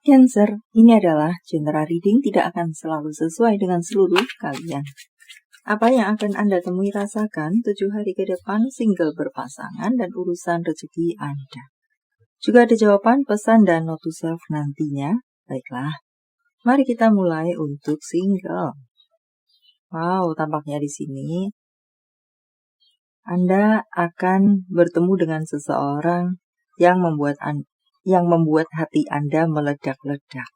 Cancer, ini adalah general reading, tidak akan selalu sesuai dengan seluruh kalian. Apa yang akan Anda temui rasakan 7 hari ke depan, single berpasangan, dan urusan rezeki Anda. Juga ada jawaban, pesan, dan note to self nantinya. Baiklah, mari kita mulai untuk single. Wow, tampaknya di sini Anda akan bertemu dengan seseorang yang membuat hati Anda meledak-ledak.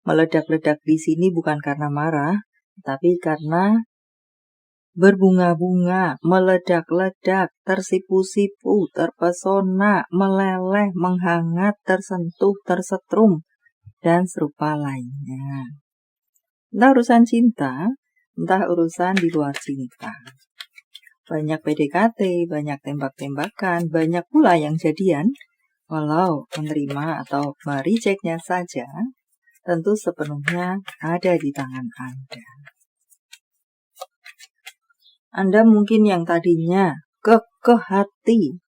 Meledak-ledak di sini bukan karena marah, tapi karena berbunga-bunga, meledak-ledak, tersipu-sipu, terpesona, meleleh, menghangat, tersentuh, tersetrum, dan serupa lainnya. Entah urusan cinta, entah urusan di luar cinta. Banyak PDKT, banyak tembak-tembakan, banyak pula yang jadian. Walau menerima atau merejectnya saja, tentu sepenuhnya ada di tangan Anda. Anda mungkin yang tadinya kekeh hati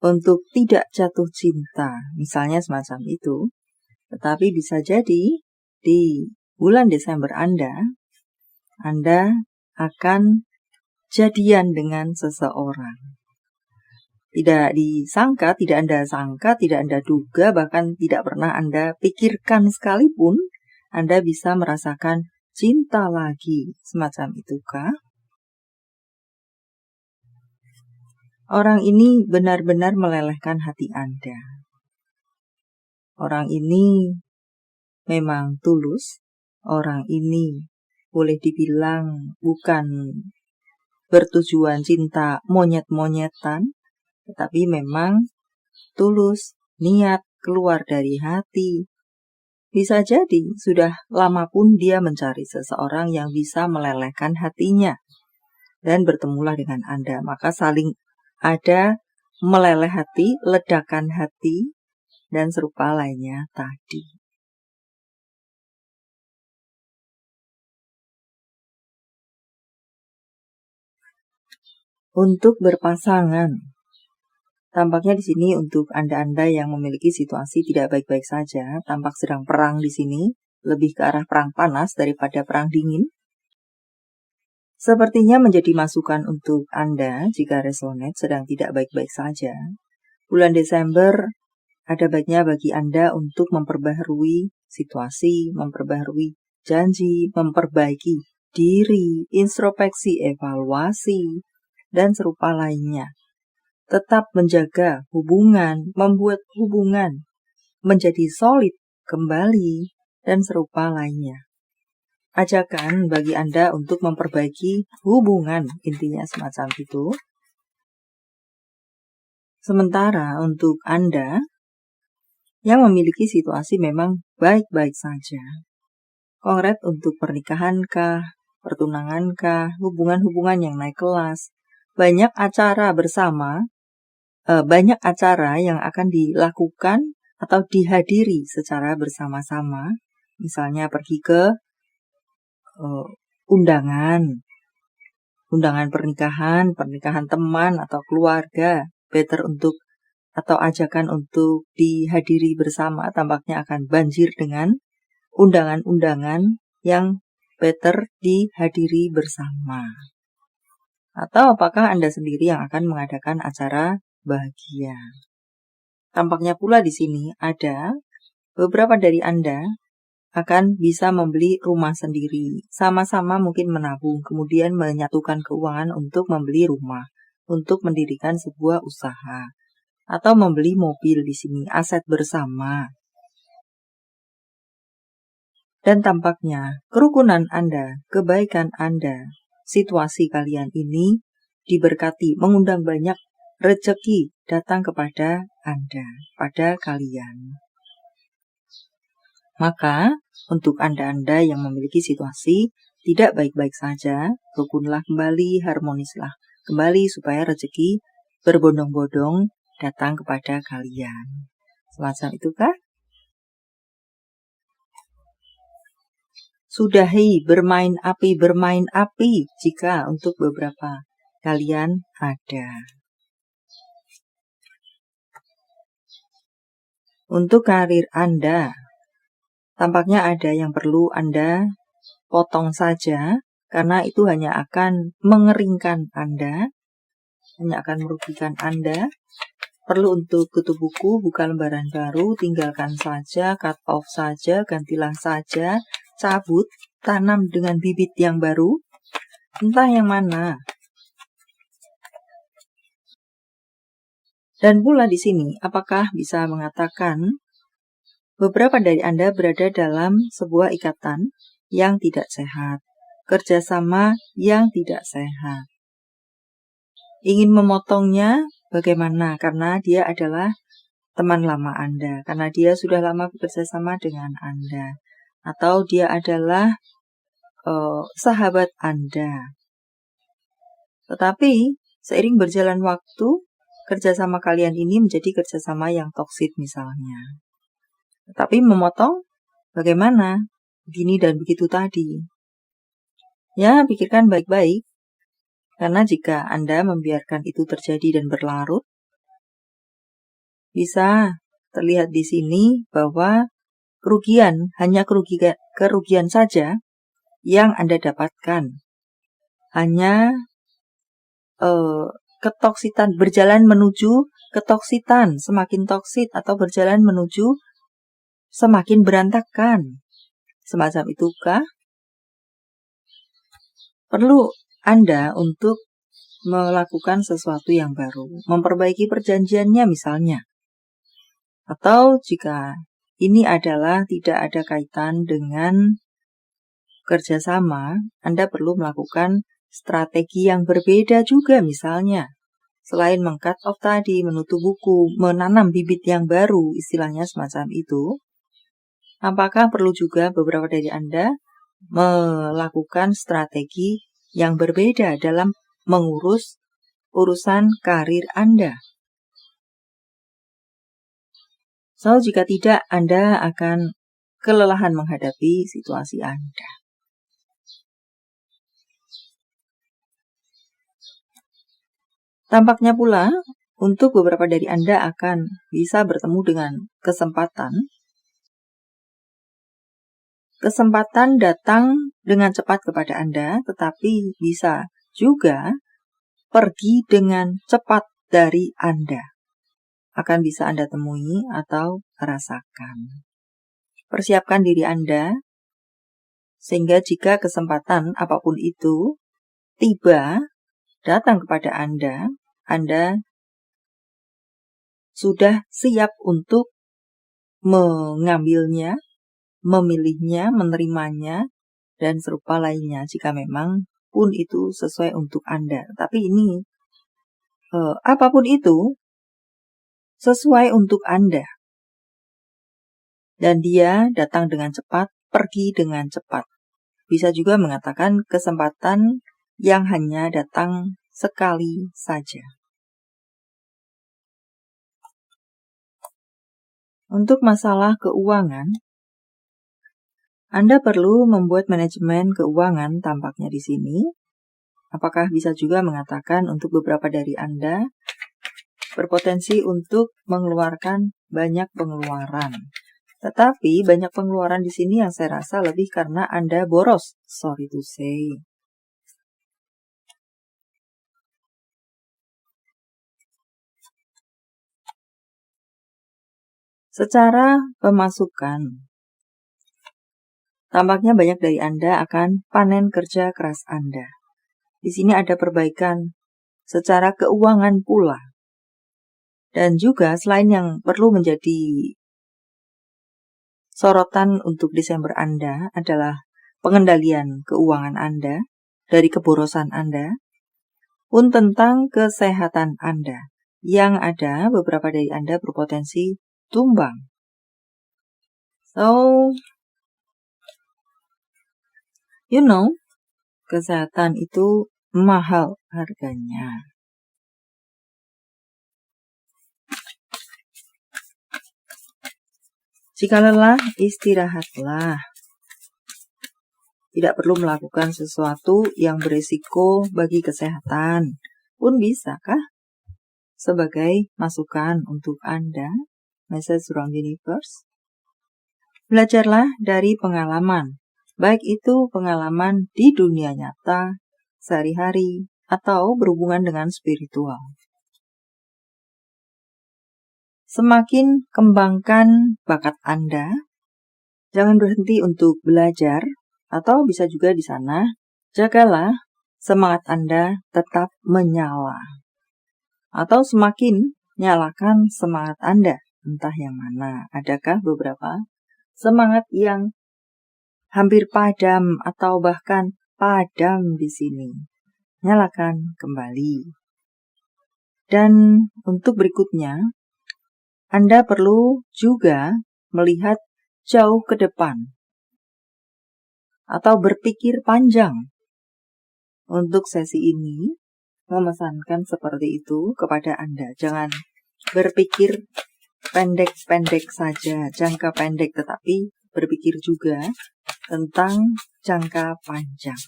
untuk tidak jatuh cinta, misalnya semacam itu, tetapi bisa jadi di bulan Desember Anda akan jadian dengan seseorang. Tidak disangka, tidak Anda sangka, tidak Anda duga, bahkan tidak pernah Anda pikirkan sekalipun, Anda bisa merasakan cinta lagi. Semacam itukah? Orang ini benar-benar melelehkan hati Anda. Orang ini memang tulus. Orang ini boleh dibilang bukan bertujuan cinta monyet-monyetan, tetapi memang tulus, niat, keluar dari hati. Bisa jadi sudah lama pun dia mencari seseorang yang bisa melelehkan hatinya. Dan bertemulah dengan Anda. Maka saling ada meleleh hati, ledakan hati, dan serupa lainnya tadi. Untuk berpasangan, tampaknya di sini untuk Anda-Anda yang memiliki situasi tidak baik-baik saja, tampak sedang perang di sini, lebih ke arah perang panas daripada perang dingin. Sepertinya menjadi masukan untuk Anda jika resonate sedang tidak baik-baik saja. Bulan Desember ada baiknya bagi Anda untuk memperbaharui situasi, memperbaharui janji, memperbaiki diri, introspeksi, evaluasi, dan serupa lainnya. Tetap menjaga hubungan, membuat hubungan menjadi solid kembali, dan serupa lainnya. Ajakan bagi Anda untuk memperbaiki hubungan, intinya semacam itu. Sementara untuk Anda yang memiliki situasi memang baik-baik saja. Kongres untuk pernikahan kah, pertunangan kah, hubungan-hubungan yang naik kelas. Banyak acara bersama, banyak acara yang akan dilakukan atau dihadiri secara bersama-sama. Misalnya pergi ke undangan pernikahan teman atau keluarga, atau ajakan untuk dihadiri bersama, tampaknya akan banjir dengan undangan-undangan yang better dihadiri bersama. Atau apakah Anda sendiri yang akan mengadakan acara bahagia? Tampaknya pula di sini ada beberapa dari Anda akan bisa membeli rumah sendiri. Sama-sama mungkin menabung, kemudian menyatukan keuangan untuk membeli rumah, untuk mendirikan sebuah usaha, atau membeli mobil di sini, aset bersama. Dan tampaknya kerukunan Anda, kebaikan Anda, situasi kalian ini diberkati, mengundang banyak rezeki datang kepada Anda, pada kalian. Maka, untuk Anda-Anda yang memiliki situasi tidak baik-baik saja, rukunlah kembali, harmonislah kembali supaya rezeki berbondong-bondong datang kepada kalian. Semacam itukah? Sudahi bermain api jika untuk beberapa kalian ada. Untuk karir Anda, tampaknya ada yang perlu Anda potong saja, karena itu hanya akan mengeringkan Anda, hanya akan merugikan Anda. Perlu untuk tutup buku, buka lembaran baru, tinggalkan saja, cut off saja, gantilah saja, cabut, tanam dengan bibit yang baru, entah yang mana. Dan pula di sini, apakah bisa mengatakan beberapa dari Anda berada dalam sebuah ikatan yang tidak sehat, kerjasama yang tidak sehat. Ingin memotongnya bagaimana? Karena dia adalah teman lama Anda, karena dia sudah lama bekerja sama dengan Anda, atau dia adalah sahabat Anda. Tetapi seiring berjalan waktu, kerjasama kalian ini menjadi kerjasama yang toksik misalnya. Tetapi memotong bagaimana? Begini dan begitu tadi. Ya, pikirkan baik-baik. Karena jika Anda membiarkan itu terjadi dan berlarut, bisa terlihat di sini bahwa kerugian, hanya kerugian saja yang Anda dapatkan. Hanya ketoksitan, berjalan menuju ketoksitan, semakin toksit atau berjalan menuju semakin berantakan. Semacam itukah? Perlu Anda untuk melakukan sesuatu yang baru, memperbaiki perjanjiannya misalnya. Atau jika ini adalah tidak ada kaitan dengan kerjasama, Anda perlu melakukan strategi yang berbeda juga misalnya. Selain meng-cut off tadi, menutup buku, menanam bibit yang baru, istilahnya semacam itu. Apakah perlu juga beberapa dari Anda melakukan strategi yang berbeda dalam mengurus urusan karir Anda? So, jika tidak, Anda akan kelelahan menghadapi situasi Anda. Tampaknya pula, untuk beberapa dari Anda akan bisa bertemu dengan kesempatan. Kesempatan datang dengan cepat kepada Anda, tetapi bisa juga pergi dengan cepat dari Anda. Akan bisa Anda temui atau rasakan. Persiapkan diri Anda, sehingga jika kesempatan apapun itu tiba, datang kepada Anda sudah siap untuk mengambilnya, memilihnya, menerimanya, dan serupa lainnya jika memang pun itu sesuai untuk Anda. Tapi ini, apapun itu, sesuai untuk Anda. Dan dia datang dengan cepat, pergi dengan cepat. Bisa juga mengatakan kesempatan yang hanya datang sekali saja. Untuk masalah keuangan, Anda perlu membuat manajemen keuangan tampaknya di sini. Apakah bisa juga mengatakan untuk beberapa dari Anda berpotensi untuk mengeluarkan banyak pengeluaran. Tetapi banyak pengeluaran di sini yang saya rasa lebih karena Anda boros, sorry to say. Secara pemasukan, tampaknya banyak dari Anda akan panen kerja keras Anda. Di sini ada perbaikan secara keuangan pula. Dan juga selain yang perlu menjadi sorotan untuk Desember Anda adalah pengendalian keuangan Anda dari keborosan Anda, pun tentang kesehatan Anda. Yang ada beberapa dari Anda berpotensi tumbang. So, kesehatan itu mahal harganya. Jika lelah, istirahatlah. Tidak perlu melakukan sesuatu yang berisiko bagi kesehatan. Pun bisakah? Sebagai masukan untuk Anda, message from universe. Belajarlah dari pengalaman, baik itu pengalaman di dunia nyata, sehari-hari, atau berhubungan dengan spiritual. Semakin kembangkan bakat Anda, jangan berhenti untuk belajar, atau bisa juga di sana, jagalah semangat Anda tetap menyala. Atau semakin nyalakan semangat Anda, entah yang mana. Adakah beberapa semangat yang hampir padam atau bahkan padam di sini? Nyalakan kembali. Dan untuk berikutnya, Anda perlu juga melihat jauh ke depan atau berpikir panjang. Untuk sesi ini, memesankan seperti itu kepada Anda. Jangan berpikir pendek-pendek saja, jangka pendek, tetapi berpikir juga tentang jangka panjang.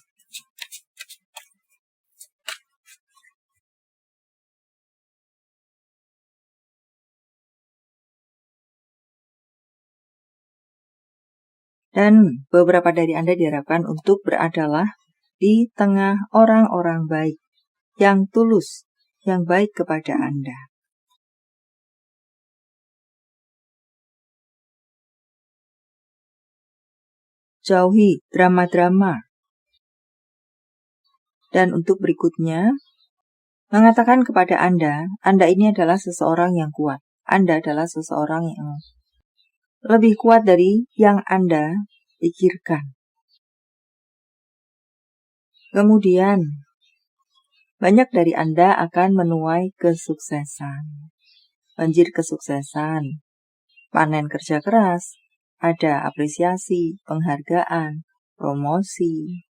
Dan beberapa dari Anda diharapkan untuk beradalah di tengah orang-orang baik, yang tulus, yang baik kepada Anda. Jauhi drama-drama. Dan untuk berikutnya, mengatakan kepada Anda ini adalah seseorang yang kuat. Anda adalah seseorang yang lebih kuat dari yang Anda pikirkan. Kemudian, banyak dari Anda akan menuai kesuksesan. Banjir kesuksesan, panen kerja keras, ada apresiasi, penghargaan, promosi,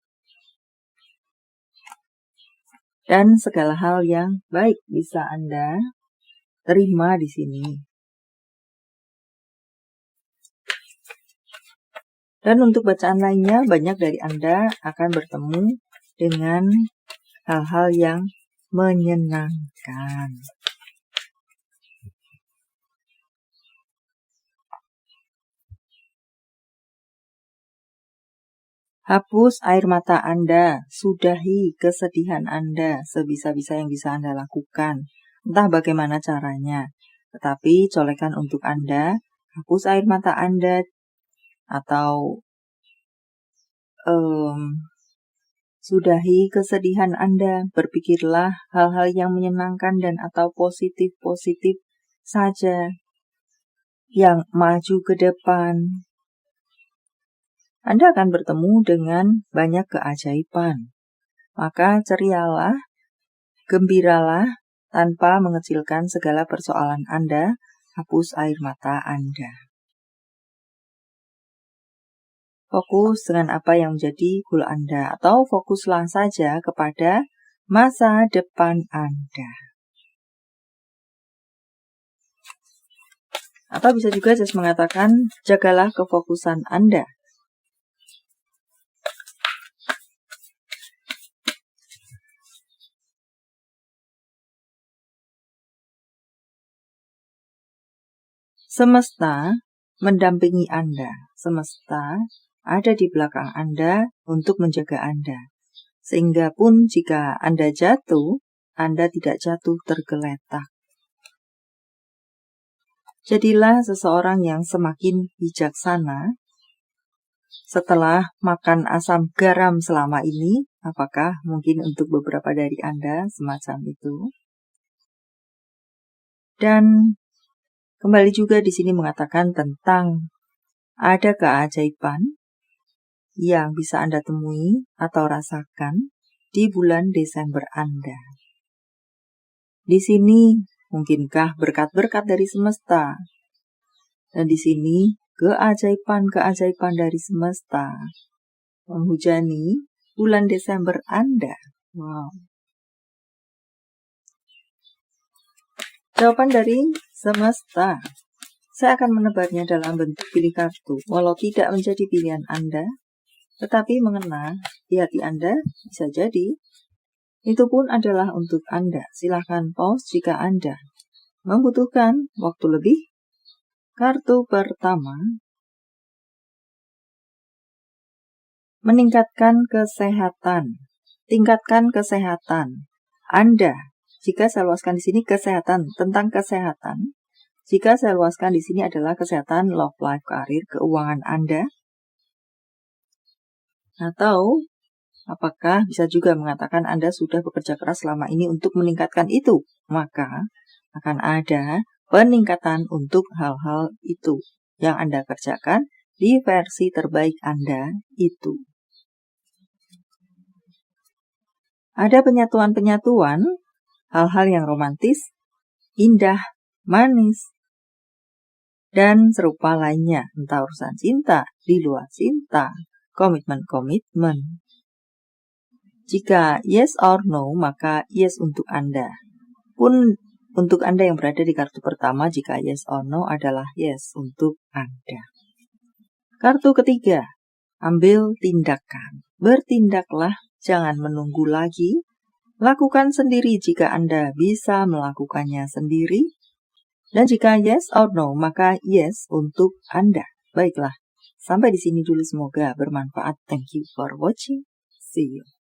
dan segala hal yang baik bisa Anda terima di sini. Dan untuk bacaan lainnya, banyak dari Anda akan bertemu dengan hal-hal yang menyenangkan. Hapus air mata Anda, sudahi kesedihan Anda sebisa-bisa yang bisa Anda lakukan. Entah bagaimana caranya, tetapi colekan untuk Anda, hapus air mata Anda, atau sudahi kesedihan Anda, berpikirlah hal-hal yang menyenangkan dan atau positif-positif saja, yang maju ke depan. Anda akan bertemu dengan banyak keajaiban. Maka cerialah, gembiralah, tanpa mengecilkan segala persoalan Anda, hapus air mata Anda. Fokus dengan apa yang menjadi goal Anda, atau fokuslah saja kepada masa depan Anda. Atau bisa juga Jas mengatakan, jagalah kefokusan Anda. Semesta mendampingi Anda. Semesta ada di belakang Anda untuk menjaga Anda. Sehingga pun jika Anda jatuh, Anda tidak jatuh tergeletak. Jadilah seseorang yang semakin bijaksana setelah makan asam garam selama ini. Apakah mungkin untuk beberapa dari Anda semacam itu? Dan kembali juga di sini mengatakan tentang ada keajaiban yang bisa Anda temui atau rasakan di bulan Desember Anda. Di sini mungkinkah berkat-berkat dari semesta? Dan di sini keajaiban-keajaiban dari semesta menghujani bulan Desember Anda. Wow. Jawaban dari semesta. Saya akan menebarnya dalam bentuk pilih kartu. Walau tidak menjadi pilihan Anda, tetapi mengena di hati Anda, bisa jadi itu pun adalah untuk Anda. Silakan pause jika Anda membutuhkan waktu lebih. Kartu pertama, Meningkatkan kesehatan. Tingkatkan kesehatan. Anda, jika saya luaskan di sini kesehatan, tentang kesehatan. Jika saya luaskan di sini adalah kesehatan, love life, karir, keuangan Anda. Atau apakah bisa juga mengatakan Anda sudah bekerja keras selama ini untuk meningkatkan itu? Maka akan ada peningkatan untuk hal-hal itu yang Anda kerjakan di versi terbaik Anda itu. Ada penyatuan-penyatuan, hal-hal yang romantis, indah, manis, dan serupa lainnya, entah urusan cinta, di luar cinta, komitmen-komitmen. Jika yes or no, maka yes untuk Anda. Pun untuk Anda yang berada di kartu pertama, jika yes or no adalah yes untuk Anda. Kartu ketiga, ambil tindakan. Bertindaklah, jangan menunggu lagi. Lakukan sendiri jika Anda bisa melakukannya sendiri. Dan jika yes or no, maka yes untuk Anda. Baiklah, sampai di sini dulu, semoga bermanfaat. Thank you for watching. See you.